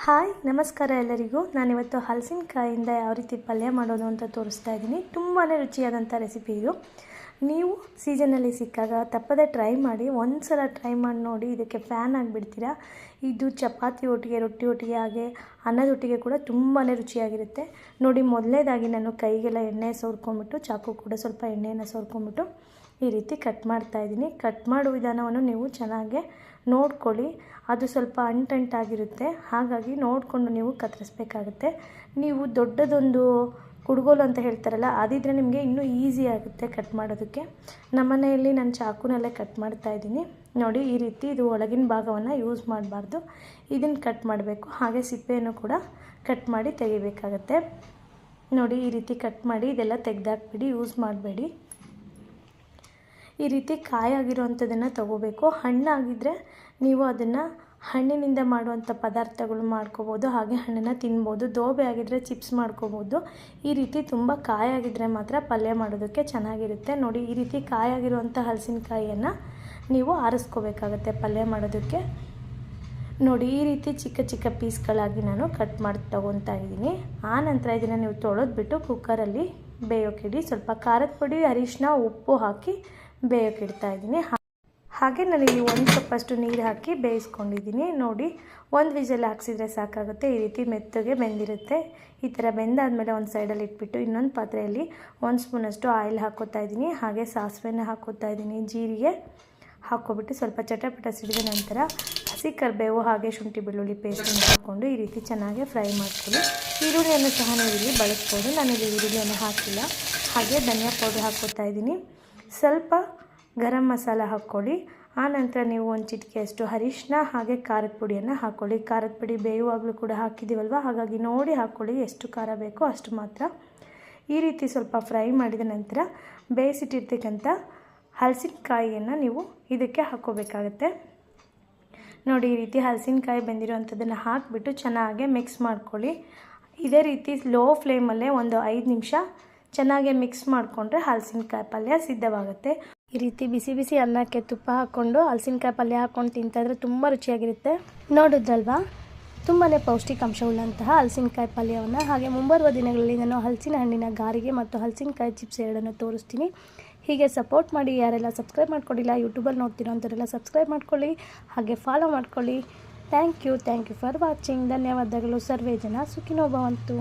Hi ನಮಸ್ಕಾರ ಎಲ್ಲರಿಗೂ. ನಾನಿವತ್ತು ಹಲಸಿನಕಾಯಿಂದ ಯಾವ ರೀತಿ ಪಲ್ಯ ಮಾಡೋದು ಅಂತ ತೋರಿಸ್ತಾ ಇದ್ದೀನಿ. ತುಂಬಾ ರುಚಿಯಾದಂಥ ರೆಸಿಪಿ ಇದು. ನೀವು ಸೀಸನಲ್ಲಿ ಸಿಕ್ಕಾಗ ತಪ್ಪದೆ ಟ್ರೈ ಮಾಡಿ. ಒಂದು ಸಲ ಟ್ರೈ ಮಾಡಿ ನೋಡಿ, ಇದಕ್ಕೆ ಫ್ಯಾನ್ ಆಗಿಬಿಡ್ತೀರಾ. ಇದು ಚಪಾತಿ ಒಟ್ಟಿಗೆ, ರೊಟ್ಟಿ ಒಟ್ಟಿಗೆ, ಹಾಗೆ ಅನ್ನದೊಟ್ಟಿಗೆ ಕೂಡ ತುಂಬಾ ರುಚಿಯಾಗಿರುತ್ತೆ. ನೋಡಿ, ಮೊದಲನೇದಾಗಿ ನಾನು ಕೈಗೆಲ್ಲ ಎಣ್ಣೆ ಸೋರ್ಕೊಂಬಿಟ್ಟು, ಚಾಕು ಕೂಡ ಸ್ವಲ್ಪ ಎಣ್ಣೆಯನ್ನು ಸೋರ್ಕೊಂಬಿಟ್ಟು ಈ ರೀತಿ ಕಟ್ ಮಾಡ್ತಾಯಿದ್ದೀನಿ. ಕಟ್ ಮಾಡೋ ವಿಧಾನವನ್ನು ನೀವು ಚೆನ್ನಾಗಿ ನೋಡ್ಕೊಳ್ಳಿ. ಅದು ಸ್ವಲ್ಪ ಅಂಟಂಟಾಗಿರುತ್ತೆ, ಹಾಗಾಗಿ ನೋಡಿಕೊಂಡು ನೀವು ಕತ್ತರಿಸ್ಬೇಕಾಗುತ್ತೆ. ನೀವು ದೊಡ್ಡದೊಂದು ಕುಡುಗೋಲು ಅಂತ ಹೇಳ್ತಾರಲ್ಲ, ಅದಿದ್ರೆ ನಿಮಗೆ ಇನ್ನೂ ಈಸಿ ಆಗುತ್ತೆ ಕಟ್ ಮಾಡೋದಕ್ಕೆ. ನಮ್ಮ ಮನೆಯಲ್ಲಿ ನಾನು ಚಾಕುನಲ್ಲೇ ಕಟ್ ಮಾಡ್ತಾಯಿದ್ದೀನಿ. ನೋಡಿ, ಈ ರೀತಿ ಇದು ಒಳಗಿನ ಭಾಗವನ್ನು ಯೂಸ್ ಮಾಡಬಾರ್ದು, ಇದನ್ನು ಕಟ್ ಮಾಡಬೇಕು. ಹಾಗೆ ಸಿಪ್ಪೆಯನ್ನು ಕೂಡ ಕಟ್ ಮಾಡಿ ತೆಗಿಬೇಕಾಗತ್ತೆ. ನೋಡಿ, ಈ ರೀತಿ ಕಟ್ ಮಾಡಿ ಇದೆಲ್ಲ ತೆಗೆದಾಕ್ಬಿಡಿ, ಯೂಸ್ ಮಾಡಬೇಡಿ. ಈ ರೀತಿ ಕಾಯಾಗಿರೋವಂಥದ್ದನ್ನು ತೊಗೋಬೇಕು. ಹಣ್ಣಾಗಿದ್ದರೆ ನೀವು ಅದನ್ನು ಹಣ್ಣಿನಿಂದ ಮಾಡುವಂಥ ಪದಾರ್ಥಗಳು ಮಾಡ್ಕೋಬೋದು, ಹಾಗೆ ಹಣ್ಣನ್ನು ತಿನ್ಬೋದು. ದೋಬೆ ಆಗಿದ್ದರೆ ಚಿಪ್ಸ್ ಮಾಡ್ಕೋಬೋದು. ಈ ರೀತಿ ತುಂಬ ಕಾಯಾಗಿದ್ದರೆ ಮಾತ್ರ ಪಲ್ಯ ಮಾಡೋದಕ್ಕೆ ಚೆನ್ನಾಗಿರುತ್ತೆ. ನೋಡಿ, ಈ ರೀತಿ ಕಾಯಾಗಿರುವಂಥ ಹಲಸಿನಕಾಯಿಯನ್ನು ನೀವು ಆರಿಸ್ಕೋಬೇಕಾಗತ್ತೆ ಪಲ್ಯ ಮಾಡೋದಕ್ಕೆ. ನೋಡಿ, ಈ ರೀತಿ ಚಿಕ್ಕ ಚಿಕ್ಕ ಪೀಸ್ಗಳಾಗಿ ನಾನು ಕಟ್ ಮಾಡಿ ತೊಗೊತಾ ಇದ್ದೀನಿ. ಆನಂತರ ಇದನ್ನು ನೀವು ತೊಳೆದ್ಬಿಟ್ಟು ಕುಕ್ಕರಲ್ಲಿ ಬೇಯೋಕ್ಕಿಡಿ. ಸ್ವಲ್ಪ ಖಾರದ ಪುಡಿ, ಅರಿಶಿನ, ಉಪ್ಪು ಹಾಕಿ ಬೇಯೋಕ್ಕಿಡ್ತಾ ಇದ್ದೀನಿ. ಹಾಗೆ ನಾನು ಇಲ್ಲಿ 1 ಕಪ್ಪಷ್ಟು ನೀರು ಹಾಕಿ ಬೇಯಿಸ್ಕೊಂಡಿದ್ದೀನಿ. ನೋಡಿ, 1 ವಿಷಲ್ ಹಾಕ್ಸಿದ್ರೆ ಸಾಕಾಗುತ್ತೆ. ಈ ರೀತಿ ಮೆತ್ತಗೆ ಬೆಂದಿರುತ್ತೆ. ಈ ಥರ ಬೆಂದಾದಮೇಲೆ ಒಂದು ಸೈಡಲ್ಲಿ ಇಟ್ಬಿಟ್ಟು ಇನ್ನೊಂದು ಪಾತ್ರೆಯಲ್ಲಿ 1 ಸ್ಪೂನಷ್ಟು ಆಯಿಲ್ ಹಾಕ್ಕೋತಾ ಇದ್ದೀನಿ. ಹಾಗೆ ಸಾಸಿವೆನ ಹಾಕ್ಕೋತಾ ಇದ್ದೀನಿ. ಜೀರಿಗೆ ಹಾಕ್ಕೊಬಿಟ್ಟು ಸ್ವಲ್ಪ ಚಟಪಟ ಸಿಡಿದ ನಂತರ ಹಸಿ ಕರಿಬೇವು ಹಾಗೆ ಶುಂಠಿ ಬೆಳ್ಳುಳ್ಳಿ ಪೇಸ್ಟನ್ನು ಹಾಕ್ಕೊಂಡು ಈ ರೀತಿ ಚೆನ್ನಾಗಿ ಫ್ರೈ ಮಾಡ್ಕೊಳ್ಳಿ. ಈರುಳ್ಳಿಯನ್ನು ಸಹ ನೀವು ಇಲ್ಲಿ ಬಳಸ್ಬೋದು. ನಾನಿಲ್ಲಿ ಈರುಳ್ಳಿಯನ್ನು ಹಾಕಿಲ್ಲ. ಹಾಗೆ ಧನಿಯಾ ಪೌಡರ್ ಹಾಕ್ಕೋತಾ ಇದ್ದೀನಿ. ಸ್ವಲ್ಪ ಗರಂ ಮಸಾಲ ಹಾಕ್ಕೊಳ್ಳಿ. ಆನಂತರ ನೀವು 1 ಚಿಟಿಕೆಯಷ್ಟು ಅರಿಶಿನ ಹಾಗೆ ಖಾರದ ಪುಡಿಯನ್ನು ಹಾಕ್ಕೊಳ್ಳಿ. ಖಾರದ ಪುಡಿ ಬೇಯುವಾಗಲೂ ಕೂಡ ಹಾಕಿದ್ದೀವಲ್ವ, ಹಾಗಾಗಿ ನೋಡಿ ಹಾಕ್ಕೊಳ್ಳಿ. ಎಷ್ಟು ಖಾರ ಬೇಕೋ ಅಷ್ಟು ಮಾತ್ರ. ಈ ರೀತಿ ಸ್ವಲ್ಪ ಫ್ರೈ ಮಾಡಿದ ನಂತರ ಬೇಯಿಸಿಟ್ಟಿರ್ತಕ್ಕಂಥ ಹಲಸಿನಕಾಯಿಯನ್ನು ನೀವು ಇದಕ್ಕೆ ಹಾಕ್ಕೋಬೇಕಾಗತ್ತೆ. ನೋಡಿ, ಈ ರೀತಿ ಹಲಸಿನಕಾಯಿ ಬೆಂದಿರೋವಂಥದ್ದನ್ನು ಹಾಕಿಬಿಟ್ಟು ಚೆನ್ನಾಗಿ ಮಿಕ್ಸ್ ಮಾಡ್ಕೊಳ್ಳಿ. ಇದೇ ರೀತಿ ಲೋ ಫ್ಲೇಮಲ್ಲೇ ಒಂದು 5 ನಿಮಿಷ ಚೆನ್ನಾಗಿ ಮಿಕ್ಸ್ ಮಾಡಿಕೊಂಡ್ರೆ ಹಲಸಿನಕಾಯಿ ಪಲ್ಯ ಸಿದ್ಧವಾಗುತ್ತೆ. ಈ ರೀತಿ ಬಿಸಿ ಬಿಸಿ ಅನ್ನಕ್ಕೆ ತುಪ್ಪ ಹಾಕ್ಕೊಂಡು ಹಲಸಿನಕಾಯಿ ಪಲ್ಯ ಹಾಕ್ಕೊಂಡು ತಿಂತಾಯಿದ್ರೆ ತುಂಬ ರುಚಿಯಾಗಿರುತ್ತೆ. ನೋಡಿದ್ರಲ್ವಾ, ತುಂಬಾ ಪೌಷ್ಟಿಕಾಂಶವುಳ್ಳಂತಹ ಹಲಸಿನಕಾಯಿ ಪಲ್ಯವನ್ನು. ಹಾಗೆ ಮುಂಬರುವ ದಿನಗಳಲ್ಲಿ ನಾನು ಹಲಸಿನ ಹಣ್ಣಿನ ಗಾರಿಗೆ ಮತ್ತು ಹಲಸಿನಕಾಯಿ ಚಿಪ್ಸ್ ಎರಡನ್ನು ತೋರಿಸ್ತೀನಿ. ಹೀಗೆ ಸಪೋರ್ಟ್ ಮಾಡಿ. ಯಾರೆಲ್ಲ ಸಬ್ಸ್ಕ್ರೈಬ್ ಮಾಡ್ಕೊಂಡಿಲ್ಲ, ಯೂಟ್ಯೂಬಲ್ಲಿ ನೋಡ್ತಿರೋ ಅಂಥವರೆಲ್ಲ ಸಬ್ಸ್ಕ್ರೈಬ್ ಮಾಡ್ಕೊಳ್ಳಿ, ಹಾಗೆ ಫಾಲೋ ಮಾಡ್ಕೊಳ್ಳಿ. Thank you for watching. ಧನ್ಯವಾದಗಳು. ಸರ್ವೇ ಜನ ಸುಖಿನೋ ಭವಂತು.